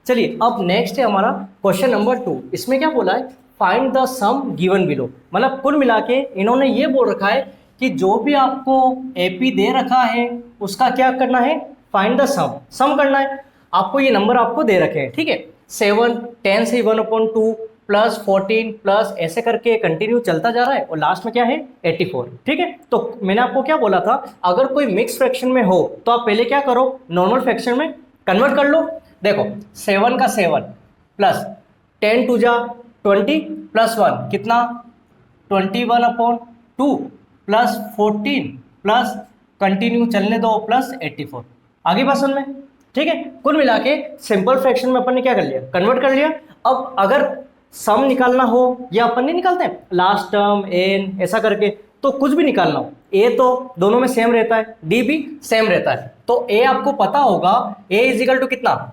चलिए अब नेक्स्ट है हमारा क्वेश्चन नंबर 2। इसमें क्या बोला है, find the sum given below. मतलब कुल मिला के इन्होंने ये बोल रखा है कि जो भी आपको एपी दे रखा है उसका क्या करना है, फाइंड द सम करना है। आपको ये नंबर आपको दे रखे हैं, ठीक है, 7, 10 से 1/2 प्लस 14 प्लस ऐसे करके कंटिन्यू चलता जा रहा है और लास्ट में क्या है 84, ठीक है। तो मैंने आपको क्या बोला था, अगर कोई मिक्स फ्रैक्शन में हो तो आप पहले क्या करो, नॉर्मल फ्रैक्शन में कन्वर्ट कर लो। देखो 7 का 7 प्लस 10 टू जा 20 प्लस 1 कितना 21/2 प्लस 14 प्लस कंटिन्यू चलने दो प्लस 84। आगे बात समझ में, ठीक है। कुल मिला के सिंपल फ्रैक्शन में अपन ने क्या कर लिया, कन्वर्ट कर लिया। अब अगर सम निकालना हो, या अपन नहीं निकालते हैं लास्ट टर्म एन ऐसा करके, तो कुछ भी निकालना हो, ए तो दोनों में सेम रहता है, डी भी सेम रहता है। तो ए आपको पता होगा, ए इजिकल टू कितना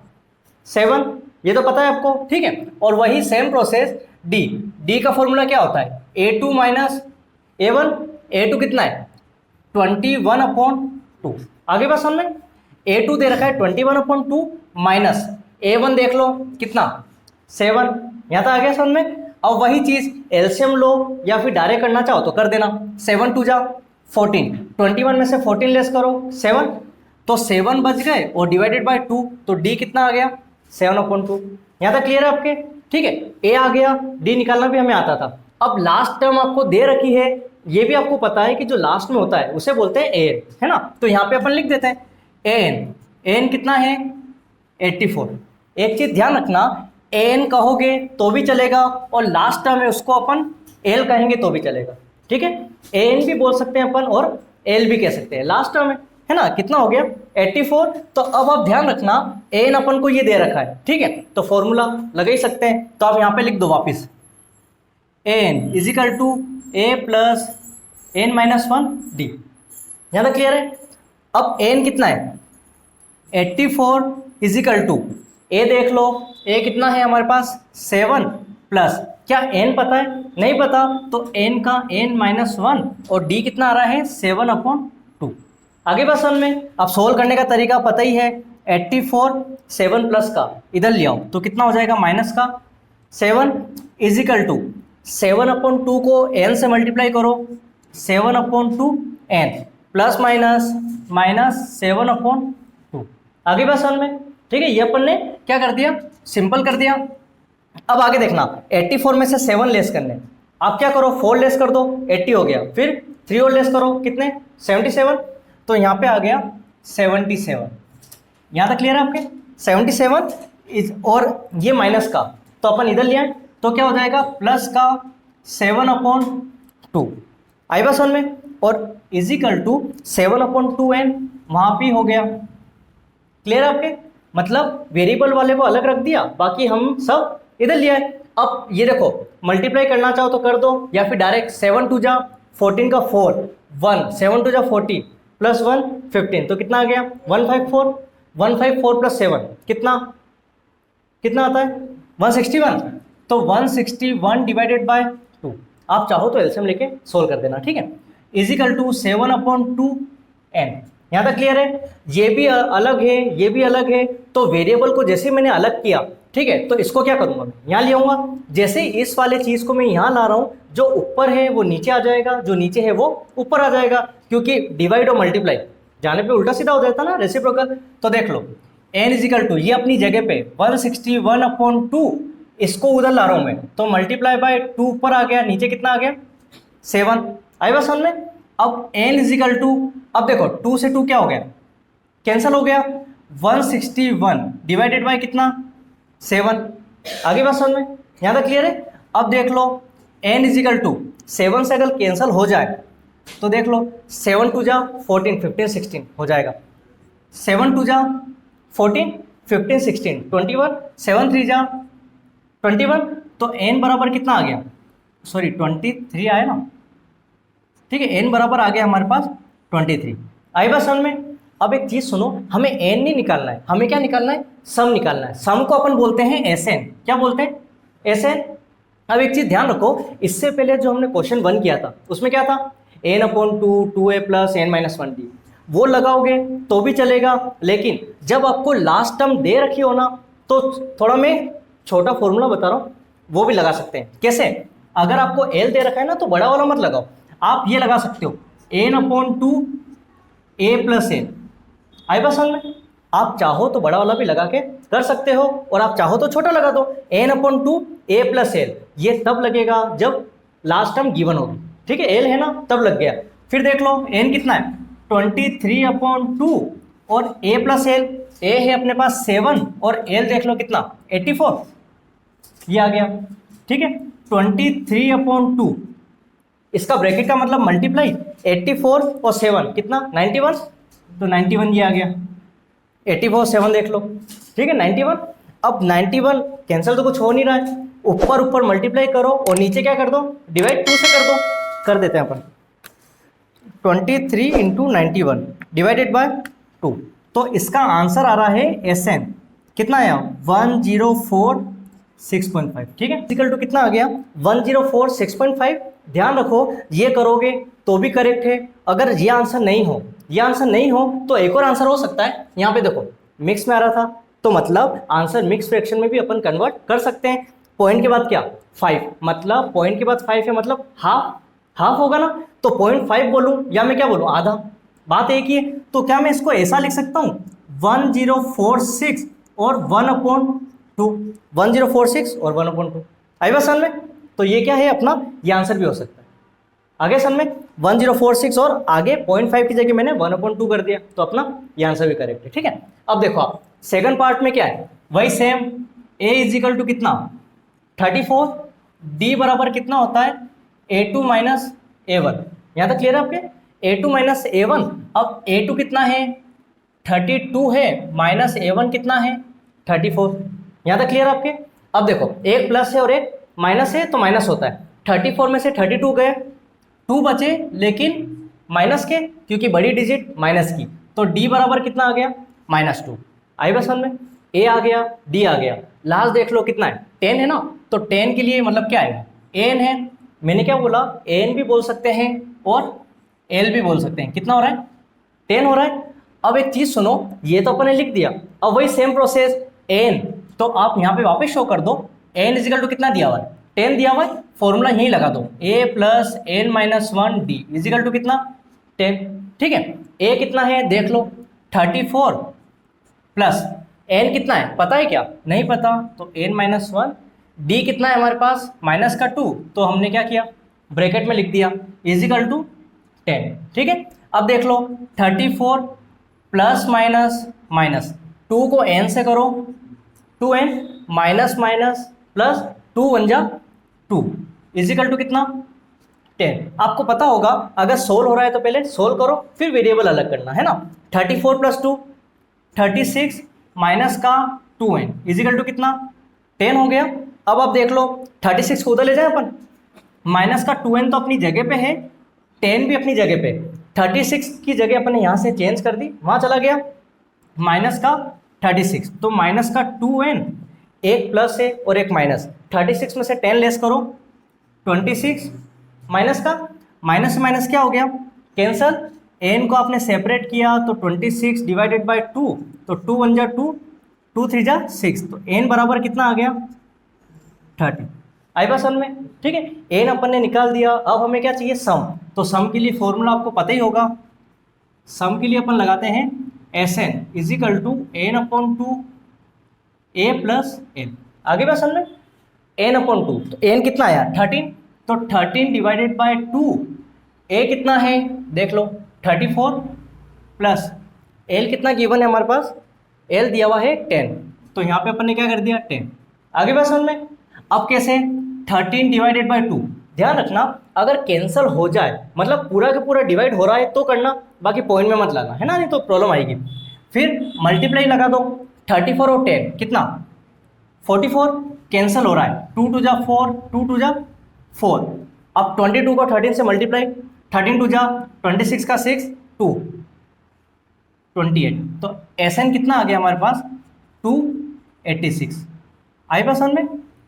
7, ये तो पता है आपको, ठीक है। और वही सेम प्रोसेस डी का फॉर्मूला क्या होता है, A2 माइनस A1। A2 कितना है 21/2। आगे बात समझ में, A2 दे रखा है 21/2 माइनस A1 देख लो कितना 7, यहाँ तक आ गया समझ में। अब वही चीज एलसीएम लो या फिर डायरेक्ट करना चाहो तो कर देना, 7 टू जा 14, 21 में से 14 लेस करो 7, तो 7 बच गए और डिवाइडेड बाय 2, तो डी कितना आ गया 7/2। यहाँ तक क्लियर है आपके, ठीक है। ए आ गया, डी निकालना भी हमें आता था। अब लास्ट टर्म आपको दे रखी है, ये भी आपको पता है कि जो लास्ट में होता है उसे बोलते हैं एन, है ना। तो यहाँ पे अपन लिख देते हैं एन कितना है 84। एक चीज ध्यान रखना, एन कहोगे तो भी चलेगा और लास्ट टर्म है उसको अपन एल कहेंगे तो भी चलेगा, ठीक है। एन भी बोल सकते हैं अपन और एल भी कह सकते हैं, लास्ट टर्म है ना। कितना हो गया 84। तो अब आप ध्यान रखना, एन अपन को ये दे रखा है, ठीक है, तो फॉर्मूला लगा ही सकते हैं। तो आप यहाँ पे लिख दो वापिस, n equal to a plus n minus 1 d. यहाँ तक क्लियर है। अब एन कितना है 84 इजिकल टू ए देख लो, ए कितना है हमारे पास 7 प्लस, क्या एन पता है, नहीं पता, तो एन का एन माइनस 1 और डी कितना आ रहा है 7/2। आगे बात समझ में। अब सोल्व करने का तरीका पता ही है, 84 7 प्लस का इधर ले आओ तो कितना हो जाएगा माइनस का 7 इजिकल टू 7/2 को n से मल्टीप्लाई करो, 7/2 n प्लस माइनस माइनस 7/2। आगे बात समझ में, ठीक है। ये अपन ने क्या कर दिया, सिंपल कर दिया। अब आगे देखना, 84 में से 7 लेस करने, आप क्या करो 4 लेस कर दो 80 हो गया, फिर 3 और लेस करो कितने 77, तो यहाँ पे आ गया 77। यहाँ तक क्लियर है आपके 77 और ये माइनस का तो अपन इधर लिया तो क्या हो जाएगा प्लस का 7/2। आई बात समझ में, और इजिकल टू 7/2n वहाँ भी हो गया। क्लियर है आपके, मतलब वेरिएबल वाले को अलग रख दिया, बाकी हम सब इधर लिया है। अब ये देखो मल्टीप्लाई करना चाहो तो कर दो, या फिर डायरेक्ट 7 टू जा 14 का 4 1, 7 टू जा 40 प्लस 1 15, तो कितना आ गया 154। 154 प्लस 7 कितना कितना आता है 161, तो 161 डिवाइडेड बाय 2। आप चाहो तो एलसीएम लेके सोल्व कर देना, ठीक है। Equal to 7/2n। यहाँ तक क्लियर है। ये भी अलग है, ये भी अलग है, तो वेरिएबल को जैसे मैंने अलग किया, ठीक है, तो इसको क्या करूंगा मैं यहाँ ले आऊंगा। जैसे इस वाले चीज को मैं यहाँ ला रहा हूँ, जो ऊपर है वो नीचे आ जाएगा, जो नीचे है वो ऊपर आ जाएगा, क्योंकि डिवाइड और मल्टीप्लाई जाने पे उल्टा सीधा हो जाता ना, रेसिप्रोकल। तो देख लो n इजिकल टू ये अपनी जगह पे 161/2, इसको उधर ला रहा हूँ मैं, तो मल्टीप्लाई बाय 2 ऊपर आ गया, नीचे कितना आ गया 7। आई बात समझ में। अब n इजिकल टू, अब देखो 2 से 2 क्या हो गया कैंसिल हो गया, 161 डिवाइडेड बाय कितना 7। आगे बात समझ में, यहाँ तक क्लियर है। अब देख लो n इजिकल टू 7 से अगर कैंसिल हो जाए तो देख लो 7 टू जा 14 15 16 हो जाएगा, 7 टू जा 14 15 16 21, 7 3 जा 21, तो n बराबर कितना आ गया, सॉरी 23 आया ना, ठीक है, n बराबर आ गया हमारे पास 23। आई बात समझ में। अब एक चीज सुनो, हमें n नहीं निकालना है, हमें क्या निकालना है सम निकालना है। सम को अपन बोलते हैं Sn, क्या बोलते हैं Sn। अब एक चीज ध्यान रखो, इससे पहले जो हमने क्वेश्चन 1 किया था उसमें क्या था n/2 2a plus n minus 1d, वो लगाओगे तो भी चलेगा, लेकिन जब आपको लास्ट टर्म दे रखी हो ना, तो तो थोड़ा मैं छोटा फॉर्मूला बता रहा हूँ, वो भी लगा सकते हैं। कैसे? अगर आपको एल दे रखा है ना तो बड़ा वाला मत लगाओ, आप ये लगा सकते हो n/2 a प्लस एल। आई बात समझ में? आप चाहो तो बड़ा वाला भी लगा के कर सकते हो और आप चाहो तो छोटा लगा दो n/2 a प्लस एल। ये तब लगेगा जब लास्ट टर्म गिवन होगी, ठीक है, एल है ना तब लग गया। फिर देख लो n कितना है 23/2 और a प्लस एल, a है अपने पास 7 और l देख लो कितना 84, ये आ गया, ठीक है। 23/2 इसका ब्रैकेट का मतलब मल्टीप्लाई 84 और 7 कितना 91, तो 91 ये आ गया। 84 7 देख लो, ठीक है 91। अब 91 कैंसिल तो कुछ हो नहीं रहा है, ऊपर ऊपर मल्टीप्लाई करो और नीचे क्या कर दो डिवाइड 2 से कर दो। कर देते हैं अपन 23 × 91 डिवाइडेड बाय 2, तो इसका आंसर आ रहा है SN कितना आया 1046.5, ठीक है। इक्वल टू कितना आ गया 1046.5। ध्यान रखो ये करोगे तो भी करेक्ट है, अगर ये आंसर नहीं हो, ये आंसर नहीं हो तो एक और आंसर हो सकता है। यहाँ पे देखो मिक्स में आ रहा था तो मतलब आंसर मिक्स फ्रैक्शन में भी अपन कन्वर्ट कर सकते हैं। पॉइंट के बाद क्या 5, मतलब पॉइंट के बाद 5 है मतलब हाफ होगा ना, तो 0.5 बोलूँ या मैं क्या बोलूँ आधा, बात एक ही है। तो क्या मैं इसको ऐसा लिख सकता हूँ 1046 और 1/2, 1046 और 1/2। आई बात समझ में? तो ये क्या है अपना, ये आंसर भी हो सकता है। आगे समझ में 1046 और आगे 0.5 की जगह मैंने 1/2 कर दिया, तो अपना ये आंसर भी करेक्ट है, ठीक है। अब देखो आप सेकंड पार्ट में क्या है, वही सेम a इजिकल टू कितना 34, d बराबर कितना होता है a2 माइनस a1। यहाँ तक क्लियर है आपके, a2 माइनस a1। अब a2 कितना है 32 है, माइनस a1 कितना है 34। यहाँ तक क्लियर आपके। अब देखो एक प्लस है और एक माइनस है तो माइनस होता है, 34 में से 32 गए, 2 बचे लेकिन माइनस के, क्योंकि बड़ी डिजिट माइनस की, तो d बराबर कितना आ गया -2। आई बस समझ में, a आ गया d आ गया, लास्ट देख लो कितना है 10 है ना, तो 10 के लिए मतलब क्या है an है। मैंने क्या बोला an भी बोल सकते हैं और l भी बोल सकते हैं। कितना हो रहा है 10 हो रहा है। अब एक चीज़ सुनो, ये तो अपन ने लिख दिया, अब वही सेम प्रोसेस n, तो आप यहाँ पे वापस शो कर दो n इजिकल टू कितना दिया हुआ है 10 दिया हुआ है, फॉर्मूला यहीं लगा दो a plus n-1 d equal to कितना 10, ठीक है। a कितना है देख लो 34 प्लस n कितना है पता है क्या, नहीं पता, तो n-1, d कितना है हमारे पास -2, तो हमने क्या किया ब्रैकेट में लिख दिया इजिकल टू 10, ठीक है। अब देख लो 34 प्लस माइनस 2 को n से करो 2n माइनस प्लस 2 1 जा 2 इजिकल टू कितना 10। आपको पता होगा अगर सोल्व हो रहा है तो पहले सोल्व करो फिर वेरिएबल अलग करना है ना। 34 प्लस 2 36 माइनस का 2n इजिकल टू कितना 10 हो गया। अब आप देख लो 36 को उधर ले जाए अपन, माइनस का 2n तो अपनी जगह पे है, 10 भी अपनी जगह पे, 36 की जगह अपन ने यहाँ से चेंज कर दी, वहाँ चला गया माइनस का 36, तो माइनस का 2n, एक प्लस है और एक माइनस, 36 में से 10 लेस करो 26, माइनस का माइनस माइनस क्या हो गया कैंसल, n को आपने सेपरेट किया तो 26 डिवाइडेड बाय 2, तो 2 1 जा 2, 2 3 जा 6, तो n बराबर कितना आ गया 30। आई बात समझ में, ठीक है। n अपन ने निकाल दिया, अब हमें क्या चाहिए सम, तो सम के लिए फॉर्मूला आपको पता ही होगा, सम के लिए अपन लगाते हैं Sn equal to n/2 a plus n। आगे बात समझ में, n/2 तो n कितना आया 13, तो 13 डिवाइडेड बाय 2, a कितना है देख लो 34 प्लस l कितना गिवन है हमारे पास, l दिया हुआ है 10, तो यहाँ पे अपन ने क्या कर दिया 10। आगे बात समझ में, अब कैसे 13 डिवाइडेड बाय 2, ध्यान रखना अगर कैंसल हो जाए मतलब पूरा का पूरा डिवाइड हो रहा है तो करना, बाकी पॉइंट में मत लाना है ना, नहीं तो प्रॉब्लम आएगी। फिर मल्टीप्लाई लगा दो 34 और 10 कितना 44, कैंसल हो रहा है 2 2 जा 4, 2 2 जा 4, अब 22 को 13 से मल्टीप्लाई, 13 2 जा 26 का 6 2 28, तो Sn कितना आ गया हमारे पास 286। आई बात समझ में,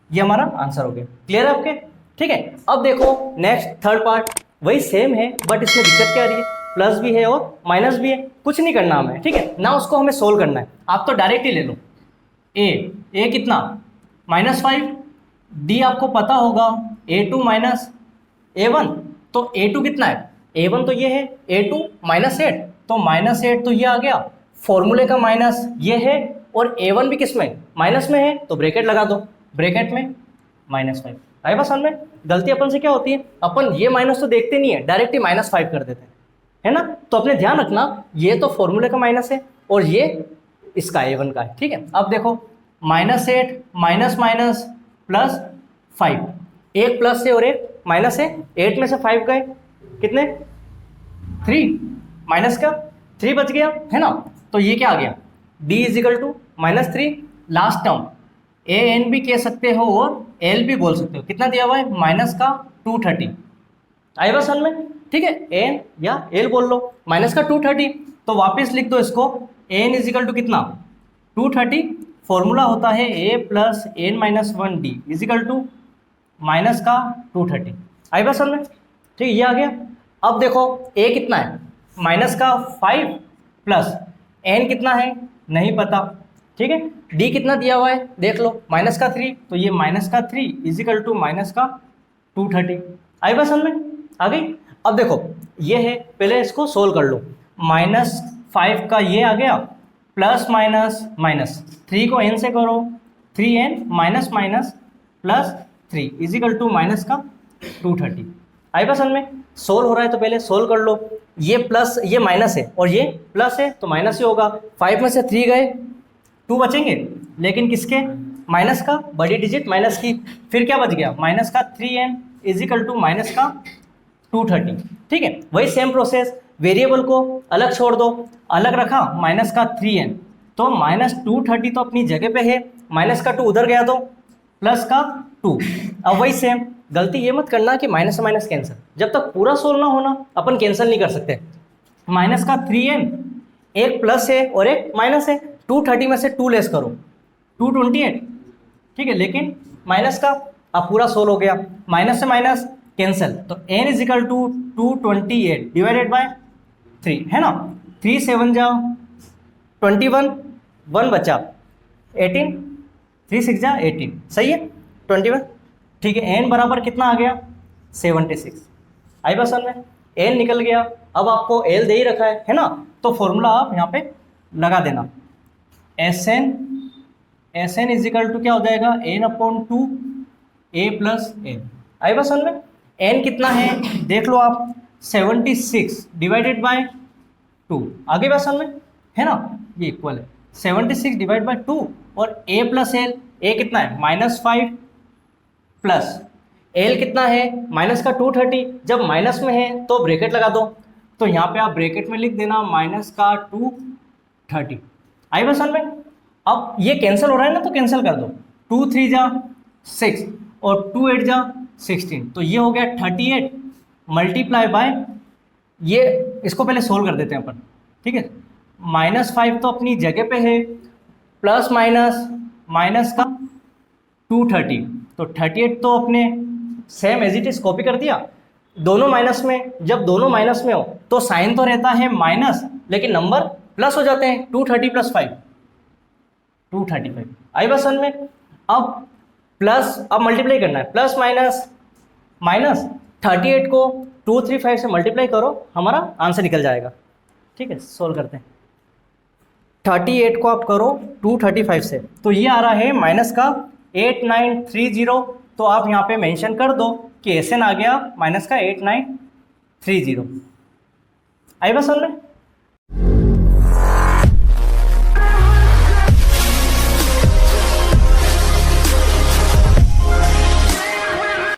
ये हमारा आंसर हो गया। क्लियर है आपके, ठीक है। अब देखो नेक्स्ट थर्ड पार्ट वही सेम है बट इसमें दिक्कत क्या आ रही है, प्लस भी है और माइनस भी है, कुछ नहीं करना हमें, ठीक है ना, उसको हमें सोल्व करना है, आप तो डायरेक्ट ही ले लो। ए कितना -5, डी आपको पता होगा A2 माइनस A1, तो A2 कितना है, A1 तो ये है, A2 -8, तो -8 तो ये आ गया, फॉर्मूले का माइनस ये है, और A1 भी किस में, माइनस में है, तो ब्रैकेट लगा दो, ब्रैकेट में -5। आई बात समझ में? गलती अपन से क्या होती है, अपन ये माइनस तो देखते नहीं है, डायरेक्ट ही -5 कर देते हैं, है ना। तो अपने ध्यान रखना ये तो फॉर्मूले का माइनस है और ये इसका A1 का है, ठीक है। अब देखो -8 माइनस माइनस +5, एक प्लस है और एक माइनस है, 8 में से 5 गए कितने, 3, माइनस का 3 बच गया, है ना। तो ये क्या आ गया, D = -3, लास्ट टर्म AN भी कह सकते हो और L भी बोल सकते हो, कितना दिया हुआ है, -230। आई बात समझ में? ठीक है, N या L बोल लो, -230, तो वापस लिख दो इसको, N = कितना, 230, फॉर्मूला होता है A + N-1D = -230। आई बात समझ में? ठीक है, ये आ गया। अब देखो A कितना है, -5 प्लस N कितना है नहीं पता, ठीक है। D कितना दिया हुआ है देख लो, -3, तो ये -3 = -230। आई बात समझ में? आ गई। अब देखो ये है, पहले इसको सोल्व कर लो, -5 का ये आ गया, प्लस माइनस 3 को n से करो, 3n माइनस माइनस +3 = -230। आई बात समझ में? सोल्व हो रहा है तो पहले सोल्व कर लो, ये प्लस ये माइनस है और ये प्लस है तो माइनस ही होगा, 5 में से 3 गए 2 बचेंगे, लेकिन किसके, माइनस का, बड़ी डिजिट माइनस की, फिर क्या बच गया, -3n = -230। ठीक है, वही सेम प्रोसेस, वेरिएबल को अलग छोड़ दो, अलग रखा -3n, तो -230 तो अपनी जगह पे है, -2 उधर गया तो +2। अब वही सेम, गलती ये मत करना कि माइनस से माइनस कैंसिल, जब तक पूरा सोल्व ना होना अपन कैंसिल नहीं कर सकते। -3n, एक प्लस है और एक माइनस है, 230 में से 2 लेस करो, 228, ठीक है, लेकिन माइनस का, अब पूरा सोल्व हो गया, माइनस से माइनस कैंसिल, तो n = 228 डिवाइडेड बाय 3, है ना, 3 7 जा 21, 1 बचा 18, 3 6 जा 18, सही है 21, ठीक है। n बराबर कितना आ गया, 76। आई बात समझ में? n निकल गया, अब आपको l दे ही रखा है ना, तो फॉर्मूला आप यहाँ पे लगा देना, Sn = क्या हो जाएगा, n/2 a + n। आई बात समझ में? n कितना है देख लो आप, 76 डिवाइडेड बाय 2, आगे बात समझ में, है ना, ये इक्वल है 76 डिवाइड बाय 2, और a + l, a कितना है -5 प्लस l कितना है -230, जब माइनस में है तो ब्रैकेट लगा दो, तो यहाँ पे आप ब्रैकेट में लिख देना -230। आई बात समझ में? अब ये कैंसिल हो रहा है ना, तो कैंसिल कर दो, 2 3 जा 6 और 2 8 जा 16, तो ये हो गया 38 मल्टीप्लाई बाय, ये इसको पहले सोल्व कर देते हैं अपन, ठीक है। -5 तो अपनी जगह पे है, प्लस माइनस का 230, तो 38 तो अपने same as it is copy कर दिया, दोनों माइनस में, जब दोनों माइनस में हो तो साइन तो रहता है माइनस, लेकिन नंबर प्लस हो जाते हैं, 230 + 5 235। आई बात समझ में? अब प्लस, अब मल्टीप्लाई करना है, प्लस माइनस 38 को 235 से मल्टीप्लाई करो, हमारा आंसर निकल जाएगा। ठीक है, सोल्व करते हैं। 38 को आप करो 235 से, तो ये आ रहा है माइनस का 8930, तो आप यहाँ पे मेंशन कर दो कि Sn आ गया माइनस का 8930। आई बात समझ में?